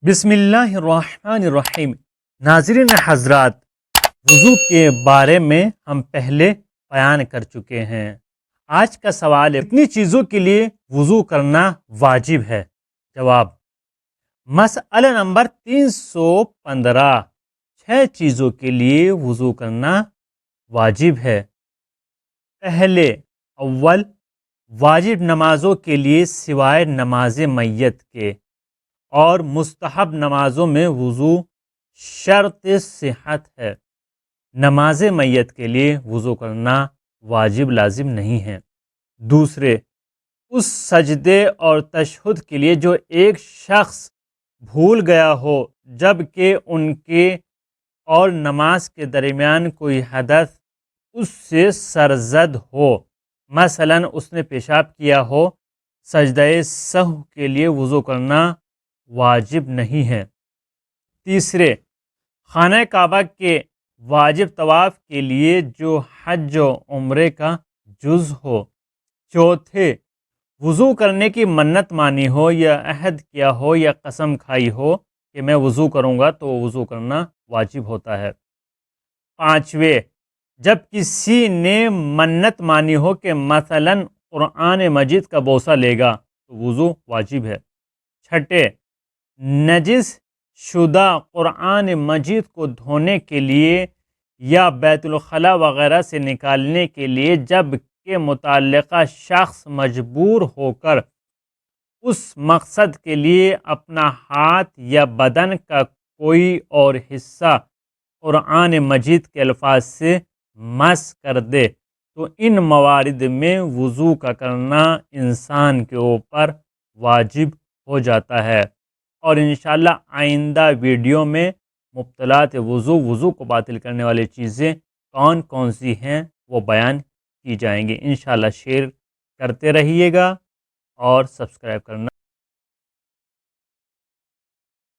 بسم اللہ الرحمن الرحیم۔ ناظرین حضرات، وضو کے بارے میں ہم پہلے بیان کر چکے ہیں۔ آج کا سوال ہے، کتنی چیزوں کے لیے وضو کرنا واجب ہے؟ جواب: مسئلہ نمبر 315، 6 چیزوں کے لیے وضو کرنا واجب ہے۔ پہلے، اول، واجب نمازوں کے لیے سوائے نماز میت کے اور مستحب نمازوں میں وضو شرط صحت ہے۔ نماز میت کے لیے وضو کرنا واجب لازم نہیں ہے۔ دوسرے، اس سجدے اور تشہد کے لیے جو ایک شخص بھول گیا ہو جبکہ ان کے اور نماز کے درمیان کوئی حدث اس سے سرزد ہو، مثلا اس نے پیشاب کیا ہو، سجدہ سہو کے لیے وضو کرنا واجب نہیں ہے۔ تیسرے، خانہ کعبہ کے واجب طواف کے لیے جو حج و عمرے کا جز ہو۔ چوتھے، وضو کرنے کی منت مانی ہو یا عہد کیا ہو یا قسم کھائی ہو کہ میں وضو کروں گا تو وضو کرنا واجب ہوتا ہے۔ پانچویں، جب کسی نے منت مانی ہو کہ مثلا قرآن مجید کا بوسہ لے گا تو وضو واجب ہے۔ چھٹے، نجس شدہ قرآن مجید کو دھونے کے لیے یا بیت الخلاء وغیرہ سے نکالنے کے لیے جب کہ متعلقہ شخص مجبور ہو کر اس مقصد کے لیے اپنا ہاتھ یا بدن کا کوئی اور حصہ قرآن مجید کے الفاظ سے مس کر دے تو ان موارد میں وضو کا کرنا انسان کے اوپر واجب ہو جاتا ہے۔ اور انشاءاللہ آئندہ ویڈیو میں مبطلات وضو کو باطل کرنے والی چیزیں کون کون سی ہیں وہ بیان کی جائیں گی۔ انشاءاللہ شیئر کرتے رہیے گا اور سبسکرائب کرنا